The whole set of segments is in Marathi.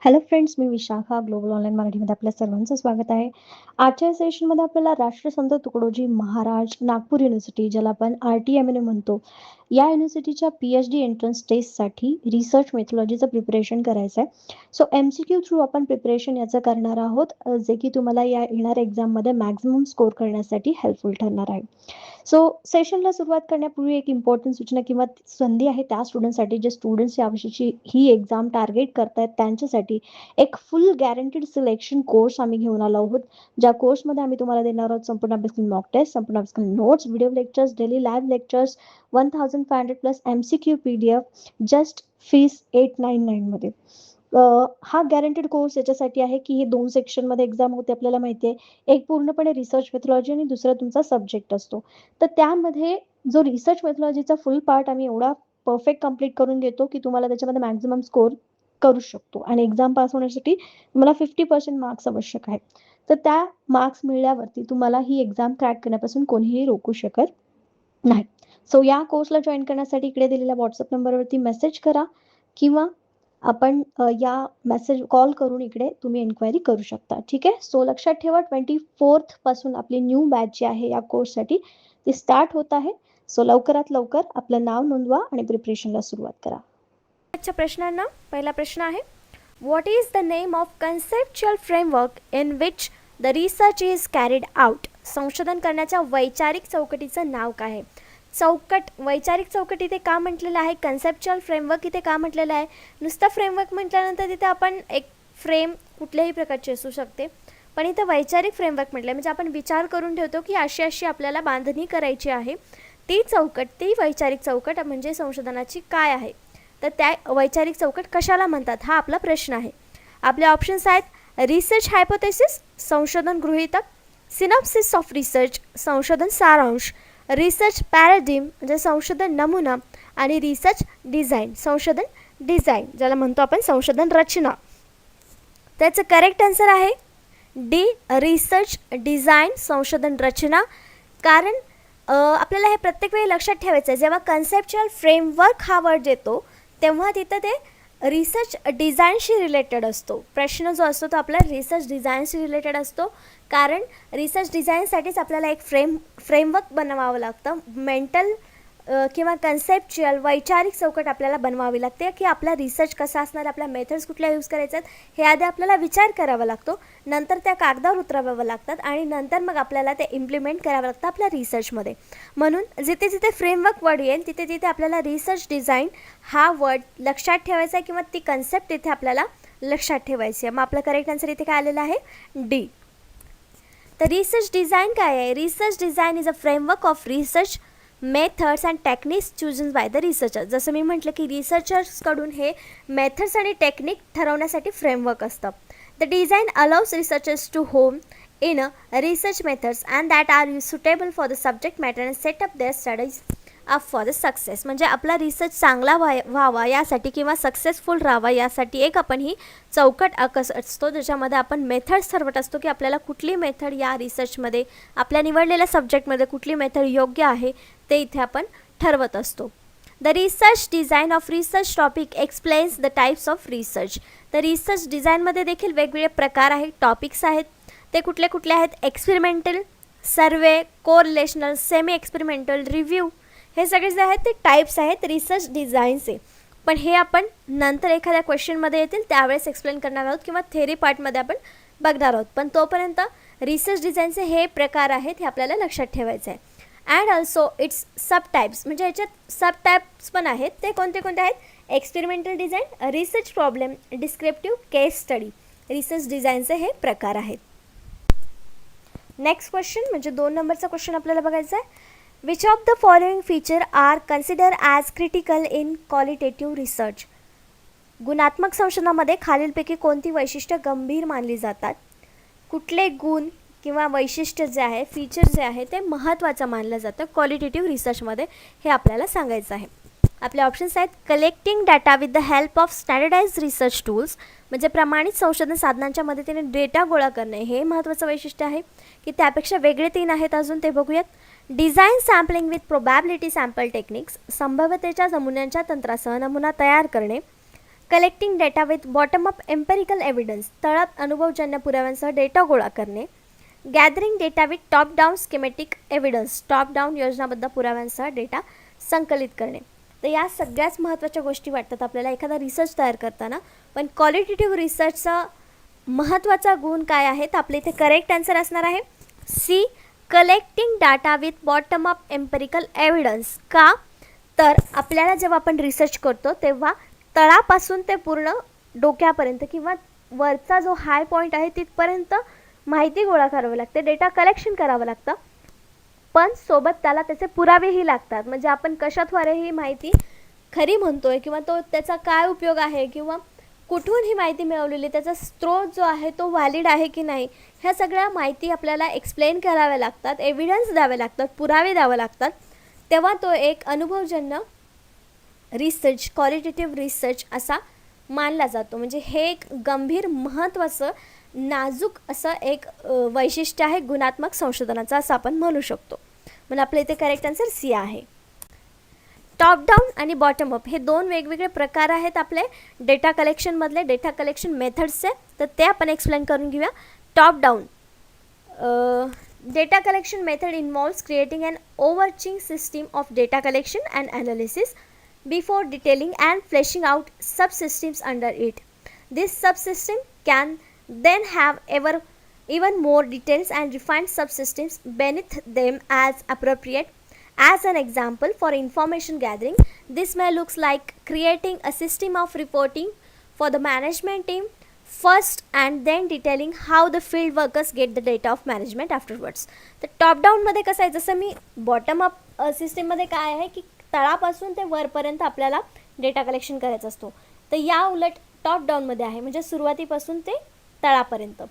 हॅलो फ्रेंड्स, मी विशाखा ग्लोबल ऑनलाईन मराठीमध्ये आपल्या सर्वांचं स्वागत आहे. आजच्या सेशनमध्ये आपल्याला राष्ट्रसंत तुकडोजी महाराज नागपूर युनिव्हर्सिटी, ज्याला आपण RTMNA म्हणतो, या युनिव्हर्सिटीच्या PhD एंट्रन्स टेस्टसाठी रिसर्च मेथॉलॉजीचं प्रिपरेशन करायचं आहे. सो MCQ थ्रू आपण प्रिपरेशन याचं करणार आहोत, जे की तुम्हाला या येणाऱ्या एक्झाममध्ये मॅक्झिमम स्कोर करण्यासाठी हेल्पफुल ठरणार आहे. सो सेशनला सुरुवात करण्यापूर्वी एक इम्पॉर्टंट सूचना किंवा संधी आहे त्या स्टुडंटसाठी, जे स्टुडंट्स यावर्षीची ही एक्झाम टार्गेट करतायत त्यांच्यासाठी एक फुल गॅरंटीड सिलेक्शन कोर्स आम्ही घेऊन आलो आहोत. ज्या कोर्समध्ये आम्ही तुम्हाला देणार आहोत संपूर्ण अभ्यासक्रम मॉक टेस्ट, संपूर्ण अभ्यासक्रम notes, video lectures, daily live lectures, 1500 plus MCQ PDF, just fees 899 मध्ये. हा गॅरंटीड कोर्स याच्यासाठी आहे की हे 2 सेक्शनमध्ये एक्झाम होते आपल्याला माहिती आहे. एक पूर्णपणे रिसर्च मेथॉलॉजी आणि दुसरा तुमचा सब्जेक्ट असतो. तर त्यामध्ये जो रिसर्च मेथॉलॉजीचा फुल पार्ट आम्ही एवढा परफेक्ट कंप्लीट करून घेतो की तुम्हाला त्याच्यामध्ये मॅक्झिमम स्कोर करू शकतो आणि एक्झाम पास होण्यासाठी तुम्हाला 50% मार्क्स आवश्यक आहेत. तर त्या मार्क्स मिळाल्यावरती तुम्हाला ही एक्झाम क्रॅक करण्यापासून कोणीही रोखू शकत नाही. सो या कोर्सला जॉइन करण्यासाठी इकडे दिलेल्या WhatsApp नंबरवरती मेसेज करा किंवा आपण या मेसेज कॉल करून इकडे तुम्ही एन्क्वायरी करू शकता. ठीक आहे. सो लक्षात ठेवा, 24th पासून आपली न्यू बॅच जी आहे या कोर्ससाठी ती स्टार्ट होत आहे. सो लवकरात लवकर आपलं नाव नोंदवा आणि प्रिपरेशनला सुरुवात करा. आजच्या प्रश्नांना पहिला प्रश्न आहे, what is the name of conceptual framework in which the research is carried out? संशोधन करण्याच्या वैचारिक चौकटीचं नाव काय आहे? वैचारिक चौकट इथे का म्हटलेलं आहे? कन्सेप्च्युअल फ्रेमवर्क इथे का म्हटलेलं आहे? नुसतं फ्रेमवर्क म्हटल्यानंतर तिथे आपण एक फ्रेम कुठल्याही प्रकारची असू शकते, पण इथं वैचारिक फ्रेमवर्क म्हटलं म्हणजे आपण विचार करून ठेवतो की अशी अशी आपल्याला बांधणी करायची आहे. ती वैचारिक चौकट म्हणजे संशोधनाची काय आहे? तर त्या वैचारिक चौकट कशाला म्हणतात, हा आपला प्रश्न आहे. आपले ऑप्शन्स आहेत, रिसर्च हायपोथेसिस संशोधन गृहीतक, सिनॉप्सिस ऑफ रिसर्च संशोधन सारांश, रिसर्च पॅराडिम म्हणजे संशोधन नमुना आणि रिसर्च डिझाईन संशोधन डिझाईन, ज्याला म्हणतो आपण संशोधन रचना. त्याचं करेक्ट आन्सर आहे डी, रिसर्च डिझाईन संशोधन रचना. कारण आपल्याला हे प्रत्येक वेळी लक्षात ठेवायचं आहे, जेव्हा कन्सेप्च्युअल फ्रेमवर्क हा वर्ड येतो तेव्हा तिथं ते रिसर्च डिझाईनशी रिलेटेड असतो. प्रश्न जो असतो तो आपला रिसर्च डिझाईनशी रिलेटेड असतो, कारण रिसर्च डिझाईनसाठीच आपल्याला एक फ्रेमवर्क बनवावं लागतं. मेंटल किंवा कन्सेप्च्युअल वैचारिक चौकट आपल्याला बनवावी लागते की आपला रिसर्च कसा असणार, आपल्या मेथड्स कुठल्या यूज करायच्यात हे आधी आपल्याला विचार करावा लागतो, नंतर त्या कागदावर उतरवावं लागतात आणि नंतर मग आपल्याला ते इम्प्लिमेंट करावं लागतं आपल्या रिसर्चमध्ये. म्हणून जिथे जिथे फ्रेमवर्क वर्ड येईल तिथे तिथे आपल्याला रिसर्च डिझाईन हा वर्ड लक्षात ठेवायचा आहे किंवा ती कन्सेप्ट इथे आपल्याला लक्षात ठेवायची आहे. मग आपलं करेक्ट आन्सर इथे काय आलेलं आहे, डी. तर रिसर्च डिझाईन काय आहे? Research design is a framework of research methods and techniques chosen by the researcher. जसं मी म्हटलं की रिसर्चर्सकडून हे मेथड्स आणि टेक्निक ठरवण्यासाठी फ्रेमवर्क असतं. The design allows researchers to home in research methods and that are suitable for the subject matter and set up their studies up for the success. म्हणजे आपला रिसर्च चांगला व्हावा यासाठी किंवा सक्सेसफुल राहावा यासाठी एक आपण ही चौकट असतो, ज्याच्यामध्ये आपण मेथड्स ठरवत असतो की आपल्याला कुठली मेथड या रिसर्चमध्ये आपल्या निवडलेल्या सब्जेक्टमध्ये कुठली मेथड योग्य आहे ते इथे आपण ठरवत असतो. The research design of research topic explains the types of research. तर रिसर्च डिझाईनमध्ये देखील वेगवेगळे प्रकार आहेत, टॉपिक्स आहेत. ते कुठले कुठले आहेत? एक्सपेरिमेंटल, सर्वे, कोरिलेशनल, सेमी एक्सपेरिमेंटल, रिव्ह्यू, हे सगळे जे आहेत ते टाईप्स आहेत रिसर्च डिझाईनचे. पण हे आपण नंतर एखाद्या क्वेश्चनमध्ये येतील त्यावेळेस एक्सप्लेन करणार आहोत किंवा थेरी पार्टमध्ये आपण बघणार आहोत. पण तोपर्यंत रिसर्च डिझाईनचे हे प्रकार आहेत हे आपल्याला लक्षात ठेवायचं आहे. And also it's sub types, म्हणजे याच्यात सब टाईप्स पण आहेत. ते कोणते कोणते आहेत? Experimental design, research problem, descriptive, case study, research डिझाईनचे हे प्रकार आहेत. नेक्स्ट क्वेश्चन म्हणजे 2 नंबरचा क्वेश्चन आपल्याला बघायचा आहे. Which of the following feature are consider as critical in qualitative research? गुणात्मक संशोधनामध्ये खालीलपैकी कोणती वैशिष्ट्य गंभीर मानली जातात? कुठले गुण किंवा वैशिष्ट्य जे आहे, फीचर जे आहे ते महत्त्वाचं मानलं जातं क्वालिटेटिव्ह रिसर्चमध्ये, हे आपल्याला सांगायचं आहे. आपले ऑप्शन्स आहेत, collecting data with the help of standardise research tools, म्हणजे प्रमाणित संशोधन साधनांच्या मदतीने डेटा गोळा करणे हे महत्त्वाचं वैशिष्ट्य आहे. की त्यापेक्षा वेगळे 3 आहेत अजून, ते बघूयात. Design sampling with probability sample techniques, संभाव्यतेच्या नमुन्यांच्या तंत्रासह नमुना तयार करणे. Collecting data with bottom up empirical evidence, तळात अनुभवजन्य पुराव्यांसह डेटा गोळा करणे. Gathering data with top down schematic evidence, top down योजनाबद्ध पुराव्यांसह डेटा संकलित करणे. तर या सगळ्याच महत्त्वाच्या गोष्टी वाटतात आपल्याला एखादा रिसर्च तयार करताना. पण क्वालिटेटिव्ह रिसर्चचा महत्त्वाचा गुण काय आहे, तर आपल्या इथे करेक्ट आन्सर असणार आहे C, collecting data with bottom up empirical evidence. का तर आपल्याला जेव्हा आपण रिसर्च करतो तेव्हा तळापासून ते पूर्ण डोक्यापर्यंत किंवा वरचा जो हाय पॉईंट आहे तिथपर्यंत माहिती गोळा करावी लागते, डेटा कलेक्शन करावं लागतं. पण सोबत त्याला त्याचे पुरावेही लागतात. म्हणजे आपण कशाद्वारे ही माहिती खरी म्हणतोय किंवा तो त्याचा काय उपयोग आहे किंवा कुठून ही माहिती मिळवलेली, त्याचा स्रोत जो आहे तो व्हॅलिड आहे की नाही, ह्या सगळ्या माहिती आपल्याला एक्सप्लेन कराव्या लागतात, एव्हिडन्स द्यावे लागतात, पुरावे द्यावे लागतात. तेव्हा तो एक अनुभवजन्य रिसर्च, क्वालिटेटिव्ह रिसर्च असा मानला जातो. म्हणजे हे एक गंभीर महत्त्वाचं नाजूक असं एक वैशिष्ट्य आहे गुणात्मक संशोधनाचं, असं आपण म्हणू शकतो. म्हणजे आपल्या इथे करेक्ट आन्सर सी आहे. टॉप डाऊन आणि बॉटम अप हे दोन वेगवेगळे प्रकार आहेत आपले डेटा कलेक्शनमधले, डेटा कलेक्शन मेथड्सचे. तर ते आपण एक्सप्लेन करून घेऊया. Top down data collection method involves creating an overarching system of data collection and analysis before detailing and fleshing out subsystems under it. This subsystem can then have even more details and refined subsystems beneath them as appropriate. As an example, for information gathering, this may look like creating a system of reporting for the management team first and then detailing how the field workers get the data of management afterwards. तर टॉप डाऊनमध्ये कसं आहे, जसं मी बॉटम अप सिस्टीममध्ये काय आहे की तळापासून ते वरपर्यंत आपल्याला डेटा कलेक्शन करायचा असतो. तर या उलट टॉप डाऊनमध्ये आहे, म्हणजे सुरुवातीपासून ते तळापर्यंत.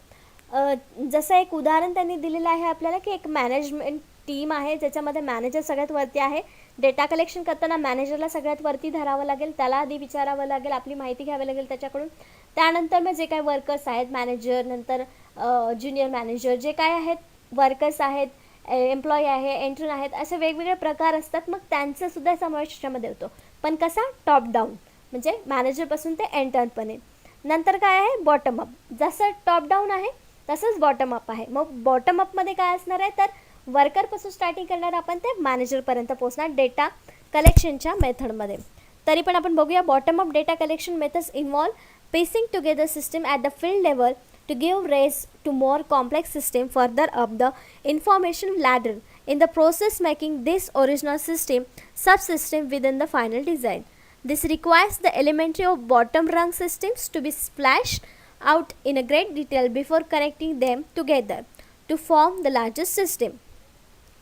जसं एक उदाहरण त्यांनी दिलेलं आहे आपल्याला की एक मॅनेजमेंट टीम आहे ज्याच्यामध्ये मॅनेजर सगळ्यात वरती आहे. डेटा कलेक्शन करताना मॅनेजरला सगळ्यात वरती धरावं लागेल, त्याला आधी विचारावं लागेल, आपली माहिती घ्यावी लागेल त्याच्याकडून. त्यानंतर मग जे काही वर्कर्स आहेत, मॅनेजर, नंतर ज्युनियर मॅनेजर, जे काय आहेत वर्कर्स आहेत, एम्प्लॉई आहे, एंट्रन आहेत, असे वेगवेगळे प्रकार असतात. मग त्यांचासुद्धा समावेश त्याच्यामध्ये होतो. पण कसा, टॉप डाऊन, म्हणजे मॅनेजरपासून ते एंटर्नपर्यंत. नंतर काय आहे, बॉटम अप. जसं टॉप डाऊन आहे तसंच बॉटम अप आहे. मग बॉटम अपमध्ये काय असणार आहे, तर वर्करपासून स्टार्टिंग करणार आपण ते मॅनेजरपर्यंत पोहोचणार डेटा कलेक्शनच्या मेथडमध्ये. तरी पण आपण बघूया. Bottom up data collection methods involve piecing together system at the field level to give rise to more complex system further up the information ladder, in the process making this original system subsystem within the final design. This requires the elementary of bottom rung systems to be splashed out in a great detail before connecting them together to form the largest system.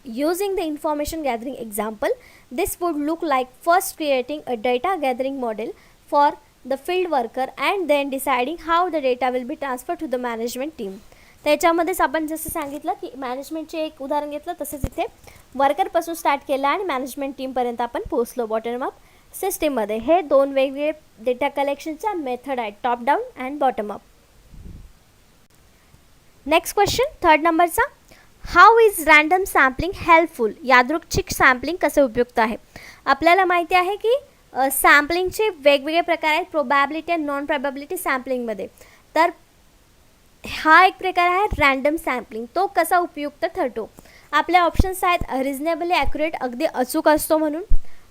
Using the information gathering example, this would look like first creating a data gathering model for the field worker and then deciding how the data will be transferred to the management team. त्याच्यामध्येच आपण जसं सांगितलं की मॅनेजमेंटचे एक उदाहरण घेतलं, तसंच इथे वर्करपासून स्टार्ट केलं आणि मॅनेजमेंट टीमपर्यंत आपण पोहोचलो बॉटम अप सिस्टीममध्ये. हे दोन वेगवेगळे डेटा कलेक्शनच्या मेथड आहेत, top down and bottom up. Next question, third नंबरचा, how is random sampling helpful? यादृच्छिक सॅम्पलिंग कसे उपयुक्त आहे? आपल्याला माहिती आहे की सॅम्पलिंगचे वेगवेगळे प्रकार आहेत प्रोबॅबिलिटी आणि नॉन प्रोबॅबिलिटी सॅम्पलिंगमध्ये. तर हा एक प्रकार आहे रँडम सॅम्पलिंग. तो कसा उपयुक्त ठरतो? आपल्या ऑप्शन्स आहेत रिजनेबली ॲक्युरेट, अगदी अचूक असतो म्हणून,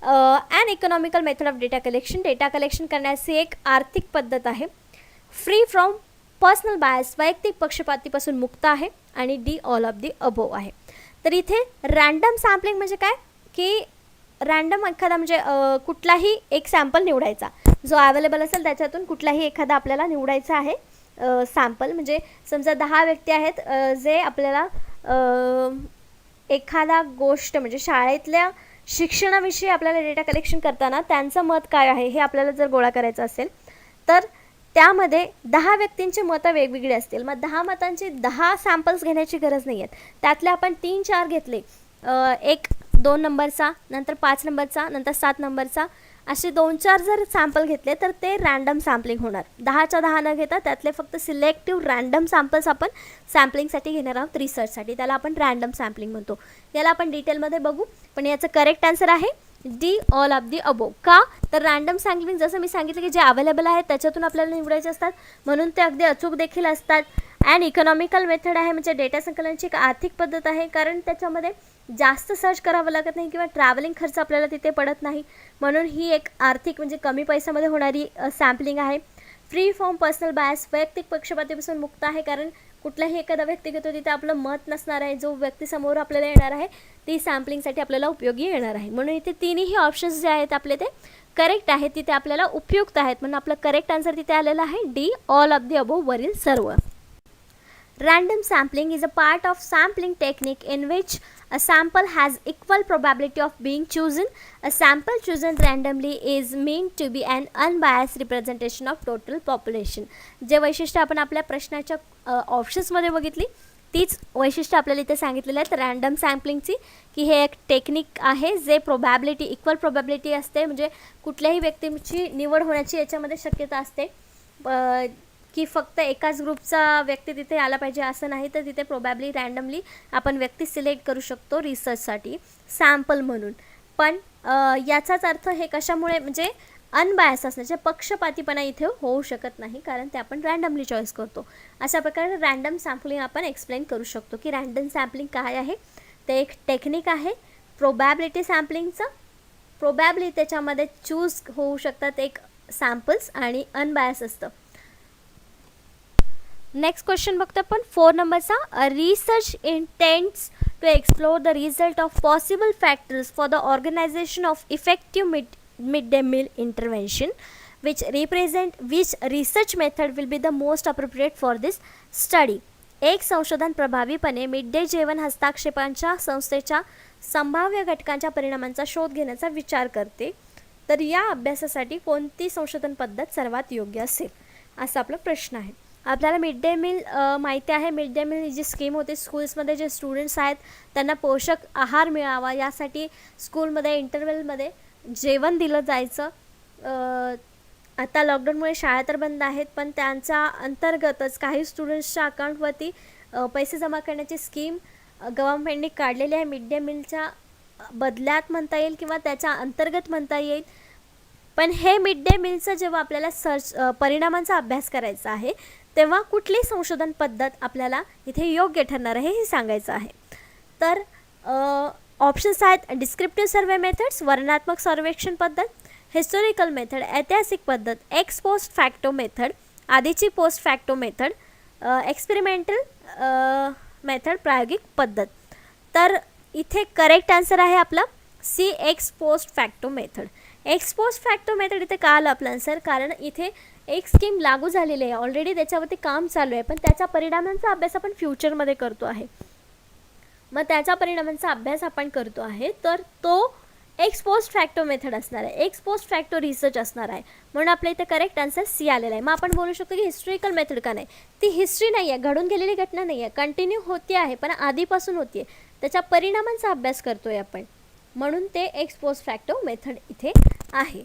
and economical method of data collection, data collection करण्याची एक आर्थिक पद्धत आहे, फ्री फ्रॉम पर्सनल बायस, वैयक्तिक पक्षपातीपासून मुक्त आहे, आणि D all of the above आहे. तर इथे रँडम सॅम्पलिंग म्हणजे काय की रँडम एखादा म्हणजे कुठलाही एक सॅम्पल निवडायचा, जो अवेलेबल असेल त्याच्यातून कुठलाही एखादा आपल्याला निवडायचा आहे सॅम्पल. म्हणजे समजा 10 व्यक्ती आहेत जे आपल्याला एखादा गोष्ट म्हणजे शाळेतल्या शिक्षणाविषयी आपल्याला डेटा कलेक्शन करताना त्यांचं मत काय आहे हे आपल्याला जर गोळा करायचं असेल तर त्यामध्ये 10 व्यक्तींची मतं वेगवेगळी असतील. मग 10 मतांची 10 सॅम्पल्स घेण्याची गरज नाही आहेत. त्यातले आपण 3-4 घेतले, एक 2 नंबरचा, नंतर 5 नंबरचा, नंतर 7 नंबरचा, असे 2-4 जर सॅम्पल घेतले तर ते रँडम सॅम्पलिंग होणार. 10च्या 10 न घेता त्यातले फक्त सिलेक्टिव्ह रँडम सॅम्पल्स आपण सॅम्पलिंगसाठी घेणार आहोत रिसर्चसाठी. त्याला आपण रँडम सॅम्पलिंग म्हणतो. याला आपण डिटेलमध्ये बघू. पण याचं करेक्ट आन्सर आहे D all of the above. का तर रॅन्डम सॅम्पलिंग जसं मी सांगितलं की जे अवेलेबल आहेत त्याच्यातून आपल्याला निवडायचे असतात म्हणून ते अगदी अचूक देखील असतात. अँड इकॉनॉमिकल मेथड आहे म्हणजे डेटा संकलनाची एक आर्थिक पद्धत आहे कारण त्याच्यामध्ये जास्त सर्च करावं लागत नाही किंवा ट्रॅव्हलिंग खर्च आपल्याला तिथे पडत नाही म्हणून ही एक आर्थिक म्हणजे कमी पैशामध्ये होणारी सॅम्पलिंग आहे. फ्री फ्रॉम पर्सनल बायस वैयक्तिक पक्षपातीपासून मुक्त आहे कारण कुठलाही एखादा व्यक्ती घेतो तिथे आपलं मत नसणार आहे. जो व्यक्ती समोर आपल्याला येणार आहे ती सॅम्पलिंगसाठी आपल्याला उपयोगी येणार आहे म्हणून इथे तिन्ही ऑप्शन्स जे आहेत आपले ते करेक्ट आहेत. तिथे आपल्याला उपयुक्त आहेत म्हणून आपलं करेक्ट आन्सर तिथे आलेला आहे D all of the above वरील सर्व. Random sampling is a part of sampling technique in which a sample has equal probability of being chosen. A sample chosen randomly is meant to be an unbiased representation of total population. जे वैशिष्ट्य आपण आपल्या प्रश्नाच्या ऑप्शन्समध्ये बघितली तीच वैशिष्ट्य आपल्याला इथे सांगितलेलं आहेत रॅन्डम सॅम्पलिंगची की हे एक टेक्निक आहे जे प्रोबॅबिलिटी इक्वल प्रोबॅबिलिटी असते म्हणजे कुठल्याही व्यक्तीची निवड होण्याची याच्यामध्ये शक्यता असते की फक्त एकाच ग्रुपचा व्यक्ती तिथे आला पाहिजे असं नाही तर तिथे प्रोबॅबली रॅन्डमली आपण व्यक्ती सिलेक्ट करू शकतो रिसर्चसाठी सॅम्पल म्हणून. पण याचाच अर्थ हे कशामुळे म्हणजे अनबायस असण्याचे पक्षपातीपणा इथे होऊ शकत नाही कारण ते आपण रॅन्डमली चॉईस करतो. अशा प्रकारे रॅन्डम सॅम्पलिंग आपण एक्सप्लेन करू शकतो की रॅन्डम सॅम्पलिंग काय आहे ते एक टेक्निक आहे. प्रोबॅबिलिटी सॅम्पलिंगचं प्रोबॅबली त्याच्यामध्ये चूज होऊ शकतात एक सॅम्पल्स आणि अनबायस असतं. नेक्स्ट क्वेश्चन बघतो आपण 4 नंबरचा. A research intents to explore the result of possible factors for the organisation of effective mid day meal intervention which research method will be the most appropriate for this study. एक संशोधन प्रभावीपणे मिड डे जेवण हस्तक्षेपांच्या संस्थेच्या संभाव्य घटकांच्या परिणामांचा शोध घेण्याचा विचार करते तर या अभ्यासासाठी कोणती संशोधन पद्धत सर्वात योग्य असेल असा आपला प्रश्न आहे. आपल्याला मिड डे मील माहिती आहे. मिड डे मील जी स्कीम होती स्कूल्समध्ये जे स्टुडंट्स आहेत त्यांना पोषक आहार मिळावा यासाठी स्कूलमध्ये इंटरव्हलमध्ये जेवण दिलं जायचं. आता लॉकडाऊनमुळे शाळा तर बंद आहेत पण त्यांच्या अंतर्गतच काही स्टुडंट्सच्या अकाउंटवरती पैसे जमा करण्याची स्कीम गव्हर्नमेंटने काढलेली आहे. मिड डे मीलच्या बदल्यात म्हणता येईल किंवा त्याच्या अंतर्गत म्हणता येईल. पण हे मिड डे मीलचं जेव्हा आपल्याला परिणामांचा अभ्यास करायचा आहे तेव्हा कुठली संशोधन पद्धत आपल्याला इथे योग्य ठरणार आहे हे सांगायचं आहे. तर ऑप्शन्स आहेत डिस्क्रिप्टिव्ह सर्वे मेथड्स वर्णनात्मक सर्वेक्षण पद्धत, हिस्टोरिकल मेथड ऐतिहासिक पद्धत, एक्स पोस्ट फॅक्टो मेथड आधीची post facto method, experimental method प्रायोगिक पद्धत. तर इथे करेक्ट आन्सर आहे आपला C ex post facto method. Ex post facto method इथे का आलं आपलं आन्सर कारण इथे एक स्कीम लागू झालेली आहे ऑलरेडी त्याच्यावरती काम चालू आहे पण त्याच्या परिणामांचा अभ्यास आपण फ्युचरमध्ये करतो आहे. मग त्याच्या परिणामांचा अभ्यास आपण करतो आहे तर तो एक्स पोस्ट फॅक्टो मेथड असणार आहे. एक्स पोस्ट फॅक्टो रिसर्च असणार आहे म्हणून आपल्या इथे करेक्ट आन्सर सी आलेला आहे. मग आपण बोलू शकतो की हिस्टोरिकल मेथड का नाही. ती हिस्ट्री नाही आहे घडून गेलेली घटना नाही आहे कंटिन्यू होती आहे पण आधीपासून होती आहे त्याच्या परिणामांचा अभ्यास करतो आहे आपण म्हणून ते एक्स पोस्ट फॅक्टो मेथड इथे आहे.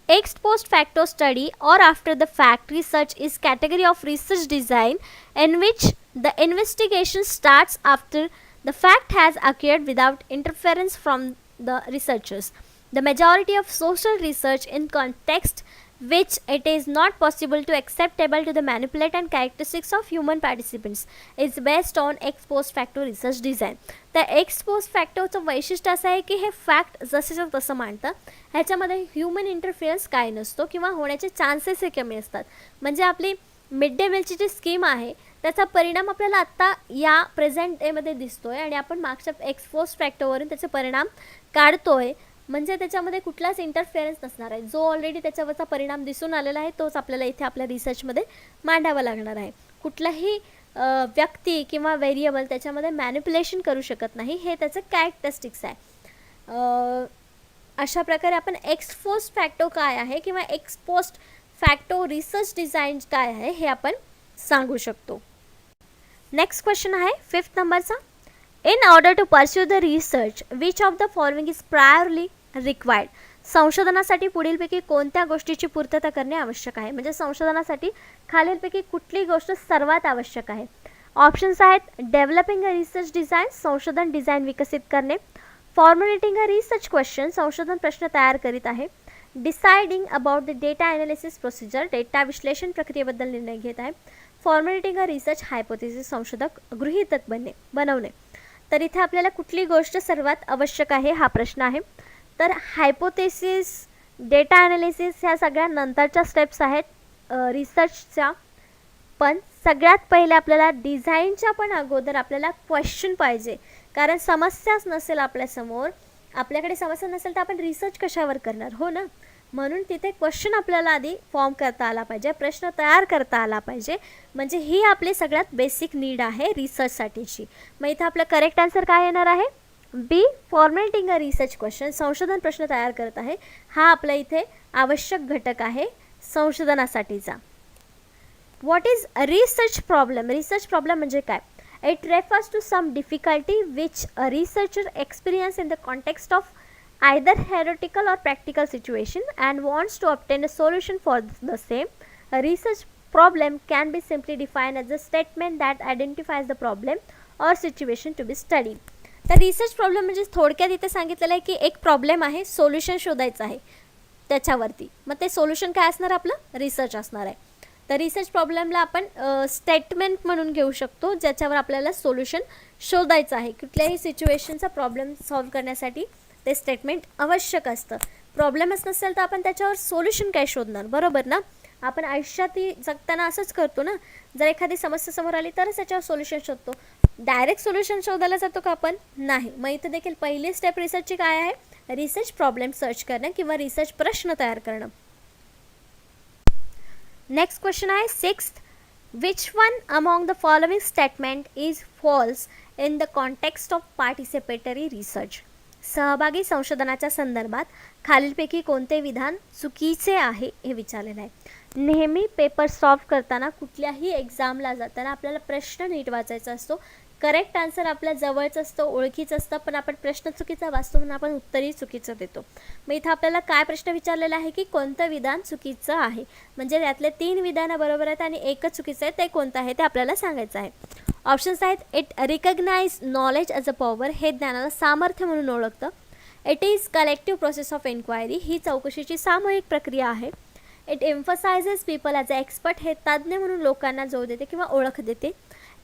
Ex post facto study or after the fact research is category of research design in which the investigation starts after the fact has occurred without interference from the researchers. The majority of social research in context which it is not possible to acceptable to the manipulate and characteristics of human participants is based on ex post facto research design. तर एक्स पोस्ट फॅक्टोचं वैशिष्ट्य असं आहे की हे फॅक्ट जसेच्या तसं मांडतं ह्याच्यामध्ये ह्युमन इंटरफिअरन्स काय नसतो किंवा होण्याचे चान्सेस हे कमी असतात. म्हणजे आपली मिड डे मीलची जी स्कीम आहे त्याचा परिणाम आपल्याला आत्ता या प्रेझेंट डेमध्ये दिसतो आहे आणि आपण मागच्या एक्स पोस्ट फॅक्टोवरून त्याचे परिणाम काढतो आहे म्हणजे त्याच्यामध्ये कुठलाच इंटरफेरन्स नसणार आहे. जो ऑलरेडी त्याच्यावरचा परिणाम दिसून आलेला आहे तोच आपल्याला इथे आपल्या रिसर्चमध्ये मांडावा लागणार आहे. कुठलाही व्यक्ती किंवा व्हेरिएबल त्याच्यामध्ये मॅनिप्युलेशन करू शकत नाही हे त्याचं कॅरेक्टरिस्टिक्स आहे. अशा प्रकारे आपण एक्स पोस्ट फॅक्टो काय आहे किंवा x post facto research design काय आहे हे आपण सांगू शकतो. नेक्स्ट क्वेश्चन आहे 5th नंबरचा. In order to pursue the research which of the following is priorly required. संशोधनासाठी पुढीलपैकी कोणत्या गोष्टीची पूर्तता करणे आवश्यक आहे. म्हणजे संशोधनासाठी खालीलपैकी कुठली गोष्ट सर्वात आवश्यक आहे. ऑप्शन्स आहेत डेव्हलपिंग अ रिसर्च डिझाईन संशोधन डिझाईन विकसित करणे, फॉर्म्युलेटिंग अ रिसर्च क्वेश्चन, संशोधन प्रश्न तयार करीत आहे. Deciding about the data analysis procedure, data विश्लेषण प्रक्रियेबद्दल निर्णय घेत आहे. फॉर्म्युलेटिंग अ रिसर्च हायपोथेसिस, संशोधक गृहीतक बनवणे. तर इथे आपल्याला कुठली गोष्ट सर्वात आवश्यक आहे हा प्रश्न आहे. तर हायपोथेसिस, डेटा ॲनालिसिस ह्या सगळ्या नंतरच्या स्टेप्स आहेत रिसर्चच्या. पण सगळ्यात पहिले आपल्याला डिझाईनच्या पण अगोदर आपल्याला क्वेश्चन पाहिजे, कारण समस्याच नसेल आपल्यासमोर, आपल्याकडे समस्या नसेल तर आपण रिसर्च कशावर करणार, हो ना. म्हणून तिथे क्वेश्चन आपल्याला आधी फॉर्म करता आला पाहिजे, प्रश्न तयार करता आला पाहिजे. म्हणजे ही आपली सगळ्यात बेसिक नीड आहे रिसर्चसाठीची. मग इथं आपलं करेक्ट आन्सर काय येणार आहे? बी, फॉर्मॅटिंग अ रिसर्च क्वेश्चन, संशोधन प्रश्न तयार करत आहे. हा आपल्या इथे आवश्यक घटक आहे संशोधनासाठीचा. What is research problem? Research problem म्हणजे काय? It refers to some difficulty which a researcher experience in the context of either theoretical or practical situation and wants to obtain a solution for the same. A research problem can be simply defined as a statement that identifies the problem or situation to be studied. तर रिसर्च प्रॉब्लेम म्हणजे थोडक्यात इथे सांगितलेलं आहे की एक प्रॉब्लेम आहे, सोल्युशन शोधायचं आहे त्याच्यावरती. मग ते सोल्युशन काय असणार? आपलं रिसर्च असणार आहे. तर रिसर्च प्रॉब्लेमला आपण स्टेटमेंट म्हणून घेऊ शकतो, ज्याच्यावर आपल्याला सोल्युशन शोधायचं आहे. कुठल्याही सिच्युएशनचा प्रॉब्लेम सॉल्व्ह करण्यासाठी ते स्टेटमेंट आवश्यक असतं. प्रॉब्लेमच नसेल तर आपण त्याच्यावर सोल्युशन काय शोधणार, बरोबर ना. आपण आयुष्यातही जगताना असंच करतो ना. जर एखादी समस्या समोर आली तरच त्याच्यावर सोल्युशन शोधतो. डायरेक्ट सोल्युशन शोधायला जातो का आपण? नाही. मग इथं देखील पहिली स्टेप रिसर्चची काय आहे? रिसर्च प्रॉब्लेम सर्च करणं किंवा रिसर्च प्रश्न तयार करणं. नेक्स्ट क्वेश्चन आहे 6th. Which one among the following statement is falls in the context of participatory research? सहभागी संशोधनाच्या संदर्भात खालीलपैकी कोणते विधान चुकीचे आहे हे विचारलेलं आहे. नेहमी पेपर सॉल्व्ह करताना, कुठल्याही एक्झामला जाताना आपल्याला प्रश्न नीट वाचायचा असतो. करेक्ट आन्सर आपल्या जवळचं असतं, ओळखीचं असतं, पण आपण प्रश्न चुकीचा वाचतो म्हणून आपण उत्तरही चुकीचं देतो. मग इथं आपल्याला काय प्रश्न विचारलेला आहे की कोणतं विधान चुकीचं आहे. म्हणजे त्यातले 3 विधानं बरोबर आहेत आणि एकच चुकीचं आहे, ते कोणतं आहे ते आपल्याला सांगायचं आहे. ऑप्शन्स आहेत. It recognise knowledge as a power, हे ज्ञानाला सामर्थ्य म्हणून ओळखतं. It is collective process of enquiry, ही चौकशीची सामूहिक प्रक्रिया आहे. It emphasises people as a expert, हे तज्ज्ञ म्हणून लोकांना जोड देते किंवा ओळख देते.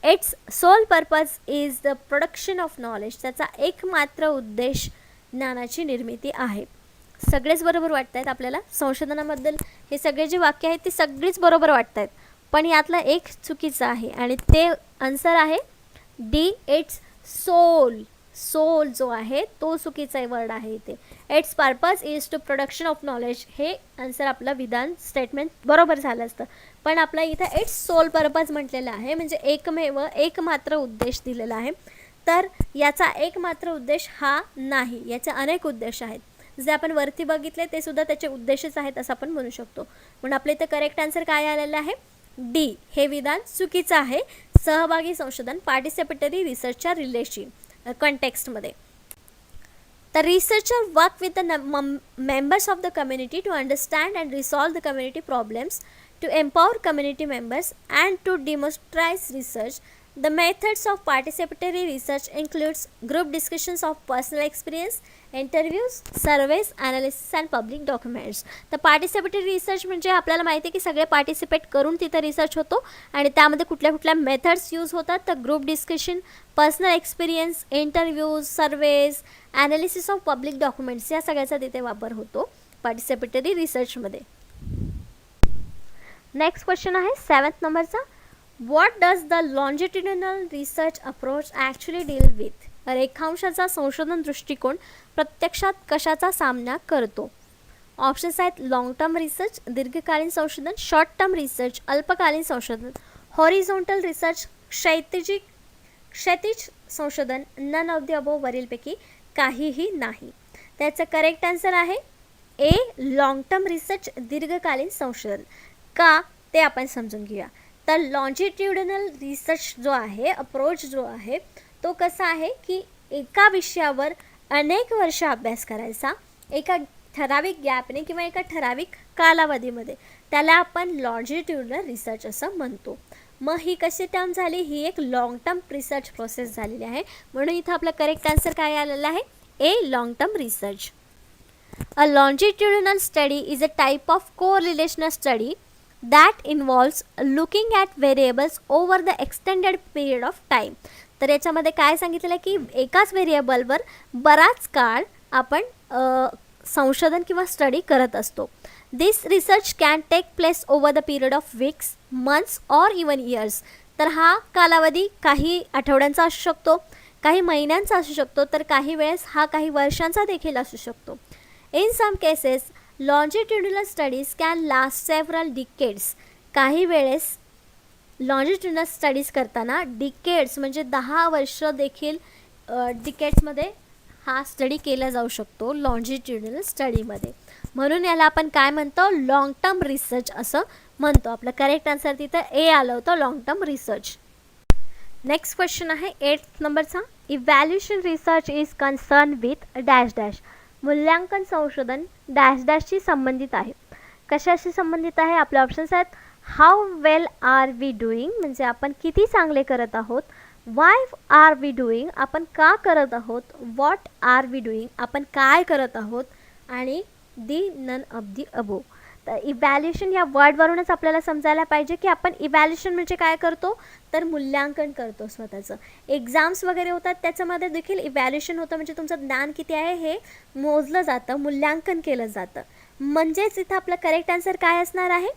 It's sole purpose is the production of knowledge, त्याचा एकमात्र उद्देश ज्ञानाची निर्मिती आहे. सगळेच बरोबर वाटत आहेत आपल्याला संशोधनाबद्दल. हे सगळे जे वाक्य आहेत ती सगळीच बरोबर वाटत आहेत, पण यातलं एक चुकीचं आहे आणि ते आन्सर आहे डी, इट्स सोल. सोल जो आहे तो चुकीचा वर्ड आहे इथे. Its purpose is to production of knowledge, हे आन्सर आपलं विधान स्टेटमेंट बरोबर झालं असतं, पण आपला इथं इट्स सोल पर्पज म्हटलेलं आहे, म्हणजे एकमात्र उद्देश दिलेला आहे. तर याचा एकमात्र उद्देश हा नाही, याचे अनेक उद्देश आहेत. जे आपण वरती बघितले ते सुद्धा त्याचे उद्देशच आहेत असं आपण म्हणू शकतो. म्हणून आपल्या इथं करेक्ट आन्सर काय आलेलं आहे? डी, हे विधान चुकीचं आहे. सहभागी संशोधन, पार्टिसिपेटरी रिसर्चच्या रिलेशन कॉन्टेक्स्टमध्ये. The researcher work with the members of the community to understand and resolve the community problems, to empower community members and to demonstrate research. The methods of participatory research includes group discussions of personal experience, interviews, surveys, analysis and public documents. तर पार्टिसिपेटरी रिसर्च म्हणजे आपल्याला माहिती आहे की सगळे पार्टिसिपेट करून तिथं रिसर्च होतो आणि त्यामध्ये कुठल्या कुठल्या मेथड्स यूज होतात. तर group discussion, personal experience, interviews, surveys, analysis of public documents, या सगळ्याचा तिथे वापर होतो पार्टिसिपेटरी रिसर्चमध्ये. नेक्स्ट क्वेश्चन आहे 7th नंबरचा. What does the longitudinal research approach actually deal with? रेखांशाचा संशोधन दृष्टिकोन प्रत्यक्षात कशाचा सामना करतो? ऑप्शन्स आहेत. लॉंग टर्म रिसर्च, दीर्घकालीन संशोधन, शॉर्ट टर्म रिसर्च, अल्पकालीन संशोधन, हॉरिझॉन्टल रिसर्च, क्षैतिज संशोधन, नन ऑफ द अबोव, वरीलपैकी काहीही नाही. त्याचं करेक्ट आन्सर आहे ए, लॉंग टर्म रिसर्च, दीर्घकालीन संशोधन. का ते आपण समजून घेऊया. तर लॉन्जिट्युडिनल रिसर्च जो आहे, अप्रोच जो आहे, तो कसा आहे की एका विषयावर अनेक वर्ष अभ्यास करायचा एका ठराविक गॅपने किंवा एका ठराविक कालावधीमध्ये, त्याला आपण लॉन्जिट्युडिनल रिसर्च असं म्हणतो. मग ही कशी टर्म झाली? ही एक लॉंग टर्म रिसर्च प्रोसेस झालेली आहे. म्हणून इथं आपलं करेक्ट आन्सर काय आलेलं आहे? A. Long term research. A longitudinal study is a type of correlational study that involves looking at variables over the extended period of time. तर याच्यामध्ये काय सांगितलेलं आहे की एकाच व्हेरिएबलवर बराच काळ आपण संशोधन किंवा स्टडी करत असतो. This research can take place over the period of weeks, months or even years. तर हा कालावधी काही आठवड्यांचा असू शकतो, काही महिन्यांचा असू शकतो, तर काही वेळेस हा काही वर्षांचा देखील असू शकतो. In some cases longitudinal studies can last several decades. काही वेळेस लॉन्जिट्युडिनल स्टडीज करताना डिकेड्स म्हणजे 10 वर्ष देखील डिकेड्समध्ये हा स्टडी केला जाऊ शकतो लॉन्जिट्युडिनल स्टडीमध्ये. म्हणून याला आपण काय म्हणतो, लॉंग टर्म रिसर्च असं म्हणतो. आपलं करेक्ट आन्सर तिथं ए आलं होतं, long term research. Next question आहे 8th नंबरचा. Evaluation research is concern with dash dash. मूल्यांकन संशोधन डॅश डॅशशी संबंधित आहे. कशाशी संबंधित आहे? आपले ऑप्शन्स आहेत how well are we doing म्हणजे आपण किती चांगले करत आहोत, वाय आर वी डुईंग आपण का करत आहोत, व्हॉट आर वी डुईंग आपण काय करत आहोत, आणि दी नन ऑफ दी अबो. तर इव्हॅल्युएशन या वर्डवरूनच आपल्याला समजायला पाहिजे की आपण इव्हॅल्युएशन म्हणजे काय करतो, तर मूल्यांकन करतो स्वतःचं. एक्झाम्स वगैरे होतात त्याच्यामध्ये देखील इव्हॅल्युएशन होतं, म्हणजे तुमचं ज्ञान किती आहे हे मोजलं जातं, मूल्यांकन केलं जातं. म्हणजेच इथं आपलं करेक्ट आन्सर काय असणार आहे,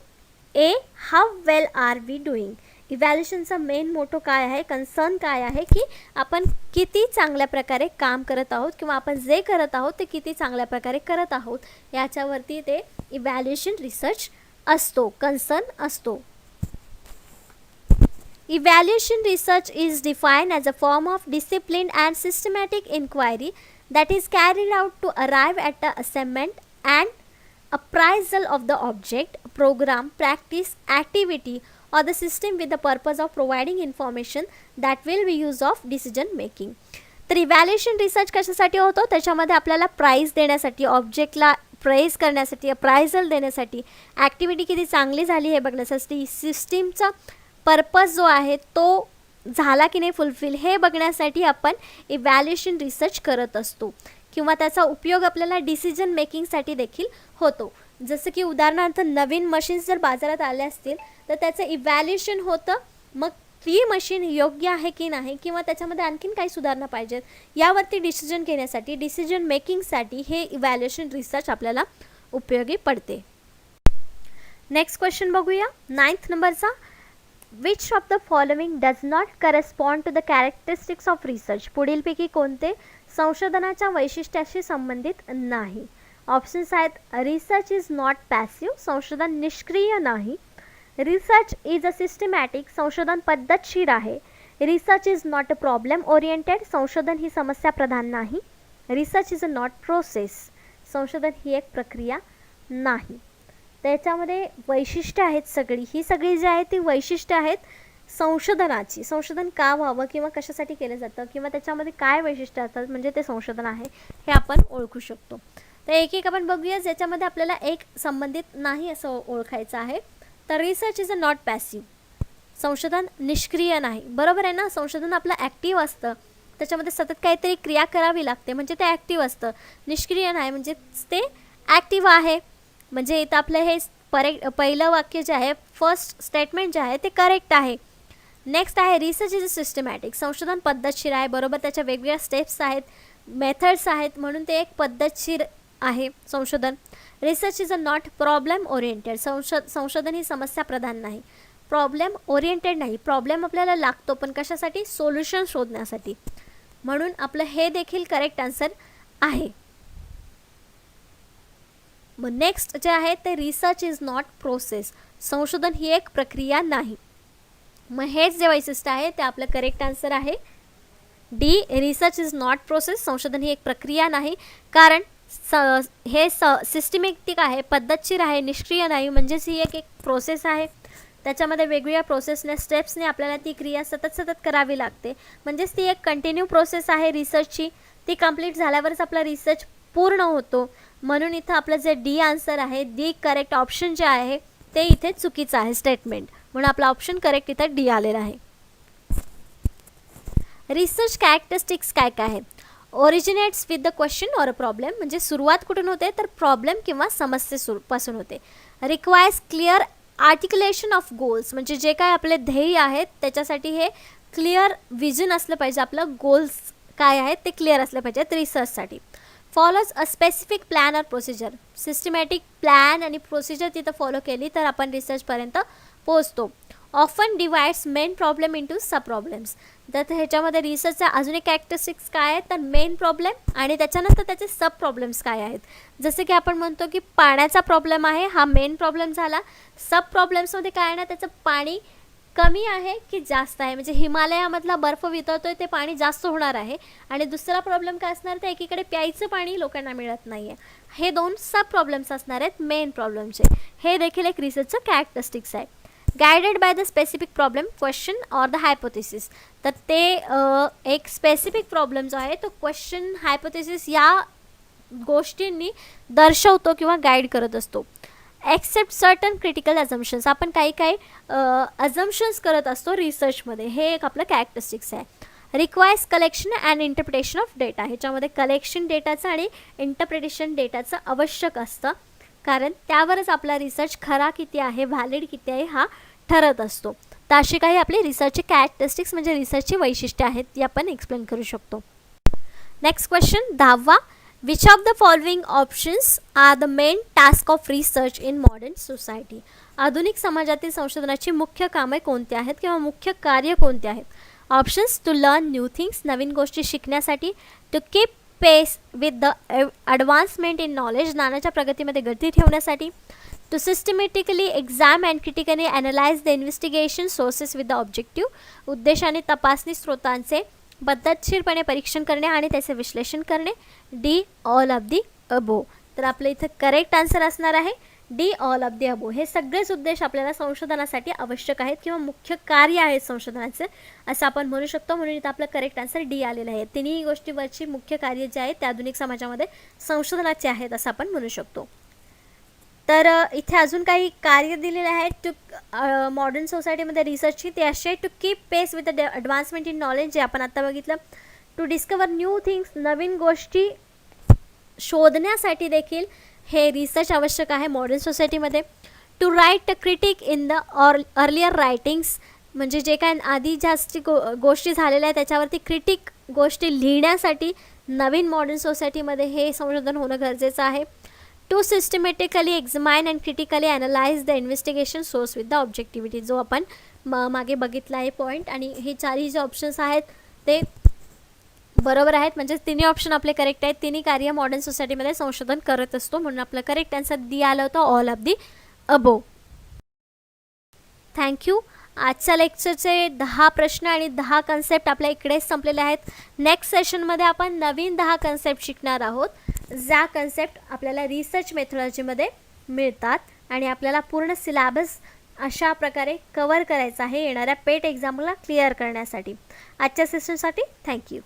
A. How well are we doing. इव्हॅल्युएशनचा मेन मोटो काय आहे, कन्सर्न काय आहे की आपण किती चांगल्या प्रकारे काम करत आहोत किंवा आपण जे करत आहोत ते किती चांगल्या प्रकारे करत आहोत याच्यावरती ते इव्हॅल्युएशन रिसर्च असतो, कन्सर्न असतो. Evaluation research is defined as a form of disciplined and systematic inquiry that is carried out to arrive at the assessment and appraisal of the object, program, practice, activity or the system with the purpose of providing information that will be used of decision making. तर इव्हॅल्युएशन रिसर्च कशासाठी होतो, त्याच्यामध्ये आपल्याला प्राईज देण्यासाठी, ऑब्जेक्टला प्रेज करण्यासाठी, अप्रायझल देण्यासाठी, ॲक्टिव्हिटी किती चांगली झाली हे बघण्यासाठी, सिस्टीमचा पर्पज जो आहे तो झाला की नाही फुलफिल हे बघण्यासाठी आपण इव्हॅल्युएशन रिसर्च करत असतो. किंवा त्याचा उपयोग आपल्याला डिसिजन मेकिंगसाठी देखील होतो. जसं की उदाहरणार्थ नवीन मशीन्स जर बाजारात आले असतील तर त्याचं इव्हॅल्युएशन होतं, मग ती मशीन योग्य आहे की नाही किंवा त्याच्यामध्ये आणखीन काही सुधारणा पाहिजेत यावरती डिसिजन घेण्यासाठी, डिसिजन मेकिंगसाठी हे इव्हॅल्युएशन रिसर्च आपल्याला उपयोगी पडते. नेक्स्ट क्वेश्चन बघूया 9th नंबरचा. Which of the following does not correspond to the characteristics of research? पुढीलपैकी कोणते संशोधनाच्या वैशिष्ट्याशी संबंधित नाही? ऑप्शन्स आहेत रिसर्च इज नॉट पॅसिव्ह, संशोधन निष्क्रिय नाही. रिसर्च इज अ सिस्टमॅटिक, संशोधन पद्धतशीर आहे. Research is not a problem oriented, संशोधन ही समस्या प्रधान नाही. Research is a not process, संशोधन ही एक प्रक्रिया नाही. त्याच्यामध्ये वैशिष्ट्य आहेत सगळी, ही सगळी जी आहेत ती वैशिष्ट्य आहेत संशोधनाची. संशोधन का व्हावं किंवा कशासाठी केलं जातं किंवा त्याच्यामध्ये काय वैशिष्ट्य असतात म्हणजे ते संशोधन आहे हे आपण ओळखू शकतो. तर एक एक आपण बघूया ज्याच्यामध्ये आपल्याला एक संबंधित नाही असं ओळखायचं आहे. तर research is a not passive, संशोधन निष्क्रिय नाही. बरोबर आहे ना, संशोधन आपलं ॲक्टिव्ह असतं, त्याच्यामध्ये सतत काहीतरी क्रिया करावी लागते म्हणजे ते ॲक्टिव्ह असतं. निष्क्रिय नाही म्हणजे ते ॲक्टिव्ह आहे. म्हणजे इथं आपलं हे पहिलं वाक्य जे आहे, फर्स्ट स्टेटमेंट जे आहे ते करेक्ट आहे. नेक्स्ट आहे रिसर्च इज अ सिस्टमॅटिक, संशोधन पद्धतशीर आहे. बरोबर, त्याच्या वेगवेगळ्या स्टेप्स आहेत, मेथड्स आहेत म्हणून ते एक पद्धतशीर आहे संशोधन. Research is a not problem oriented, संशोधन ही समस्या प्रधान नाही, प्रॉब्लेम ओरिएंटेड नाही. प्रॉब्लेम आपल्याला लागतो पण कशासाठी, सोल्युशन शोधण्यासाठी. म्हणून आपलं हे देखील करेक्ट आन्सर आहे. मग नेक्स्ट जे आहे ते रिसर्च इज नॉट प्रोसेस, संशोधन ही एक प्रक्रिया नाही. मग हेच जे वैशिष्ट्य आहे ते आपलं करेक्ट आन्सर आहे D. Research is not process, संशोधन ही एक प्रक्रिया नाही. कारण हे सिस्टमॅटिक आहे, पद्धतशीर आहे, निष्क्रिय नाही. म्हणजेच ही एक प्रोसेस आहे, त्याच्यामध्ये वेगवेगळ्या प्रोसेसने स्टेप्सने आपल्याला ती क्रिया सतत करावी लागते. म्हणजेच ती एक कंटिन्यू प्रोसेस आहे रिसर्चची. ती कंप्लीट झाल्यावरच आपला रिसर्च पूर्ण होतो. म्हणून इथं आपलं जे डी आन्सर आहे, डी करेक्ट ऑप्शन जे आहे ते इथे चुकीचं आहे स्टेटमेंट, म्हणून आपला ऑप्शन करेक्ट इथं डी आलेला आहे. रिसर्च कॅरेक्टरिस्टिक्स काय काय आहे? Originates with the question or a problem, म्हणजे सुरुवात कुठून होते तर प्रॉब्लेम किंवा समस्येपासून होते. रिक्वायर्स क्लिअर आर्टिक्युलेशन ऑफ गोल्स, म्हणजे जे काय आपले ध्येय आहेत त्याच्यासाठी हे क्लिअर विजन असलं पाहिजे, आपलं गोल्स काय आहेत ते क्लिअर असले पाहिजेत रिसर्चसाठी. Follows a specific plan or procedure, systematic plan आणि प्रोसिजर तिथं फॉलो केली तर आपण रिसर्चपर्यंत पोहोचतो. Often divides main problem into sub problems, तर ह्याच्यामध्ये रिसर्चचा अजून एक कॅरेक्टरिस्टिक्स काय आहेत तर मेन प्रॉब्लेम आणि त्याच्यानंतर त्याचे सब प्रॉब्लेम्स काय आहेत. जसे की आपण म्हणतो की पाण्याचा प्रॉब्लेम आहे, हा मेन प्रॉब्लेम झाला. सब प्रॉब्लेम्समध्ये काय आहे ना, त्याचं पाणी कमी आहे की जास्त आहे, म्हणजे हिमालयामधला बर्फ वितळतोय ते पाणी जास्त होणार आहे. आणि दुसरा प्रॉब्लेम काय असणार तर एकीकडे प्यायचं पाणी लोकांना मिळत नाही आहे. हे दोन सब प्रॉब्लेम्स असणार आहेत मेन प्रॉब्लेमचे. हे देखील एक रिसर्चचं कॅरेक्टरिस्टिक्स आहे. Guided by the specific problem, question or the hypothesis, तर ते एक स्पेसिफिक प्रॉब्लेम जो आहे तो क्वेश्चन, हायपोथेसिस या गोष्टींनी दर्शवतो किंवा गाईड करत असतो. एक्सेप्ट सर्टन क्रिटिकल अझम्पशन्स, आपण काही काही अझम्पशन्स करत असतो रिसर्चमध्ये, हे एक आपलं कॅरेक्टरिस्टिक्स आहे. Requires collection and interpretation of data, ह्याच्यामध्ये कलेक्शन डेटाचं आणि इंटरप्रिटेशन डेटाचं आवश्यक असतं, कारण त्यावरच आपला रिसर्च खरा किती आहे, व्हॅलिड किती आहे हा ठरत असतो. तर अशी काही आपली रिसर्चची कॅरेक्टरिस्टिक्स म्हणजे रिसर्चची वैशिष्ट्ये आहेत ती आपण एक्सप्लेन करू शकतो. नेक्स्ट क्वेश्चन 10वा, which of the following options are the main task of research in modern society, आधुनिक समाजातील संशोधनाची मुख्य कामे कोणती आहेत किंवा मुख्य कार्य कोणते आहेत. Options: to learn new things, नवीन गोष्टी शिकण्यासाठी. To keep pace with the advancement in knowledge, ज्ञानाच्या प्रगतीमध्ये गती ठेवण्यासाठी. To systematically exam and critically analyse the investigation sources with the objective, उद्देशाने तपासणी स्रोतांचे पद्धतशीरपणे परीक्षण करणे आणि त्याचे विश्लेषण करणे. डी ऑल ऑफ दी अबो, तर आपलं इथं करेक्ट आन्सर असणार आहे डी ऑल ऑफ दी अबो. हे सगळेच उद्देश आपल्याला संशोधनासाठी आवश्यक आहेत किंवा मुख्य कार्य आहेत संशोधनाचे असं आपण म्हणू शकतो, म्हणून इथं आपलं करेक्ट आन्सर डी आलेलं आहे. तिन्ही गोष्टीवरची मुख्य कार्य जे आहेत ते आधुनिक समाजामध्ये संशोधनाचे आहेत असं आपण म्हणू शकतो. तर इथे अजून काही कार्य दिलेले आहेत टू मॉडर्न सोसायटीमध्ये रिसर्चची, ते असे: to keep pace with the advancement in knowledge, जे आपण आत्ता बघितलं. टू डिस्कवर न्यू थिंग्स, नवीन गोष्टी शोधण्यासाठी देखील हे रिसर्च आवश्यक आहे मॉडर्न सोसायटीमध्ये. To write critique in the earlier writings, म्हणजे जे काय आधी जास्त गोष्टी झालेल्या आहेत त्याच्यावरती क्रिटिक गोष्टी लिहिण्यासाठी नवीन मॉडर्न सोसायटीमध्ये हे संशोधन होणं गरजेचं आहे. To systematically examine and critically analyse the investigation source with the objectivity, जो आपण मागे बघितला आहे पॉईंट. आणि हे चारही जे ऑप्शन्स आहेत ते बरोबर आहेत, म्हणजे तिन्ही ऑप्शन आपले करेक्ट आहेत. तिन्ही कार्य मॉडर्न सोसायटीमध्ये संशोधन करत असतो, म्हणून आपलं करेक्ट आन्सर दी आलं होतं all of the above. Thank you. आजच्या लेक्चरचे 10 प्रश्न आणि 10 कन्सेप्ट आपल्या इकडेच संपलेले आहेत. नेक्स्ट सेशनमध्ये आपण नवीन 10 कन्सेप्ट शिकणार आहोत, ज्या कन्सेप्ट आपल्याला रिसर्च मेथॉडॉजीमध्ये मिळतात आणि आपल्याला पूर्ण सिलॅबस अशा प्रकारे कवर करायचा आहे येणाऱ्या पेट एक्झामला क्लिअर करण्यासाठी. आजच्या सेशनसाठी थँक्यू.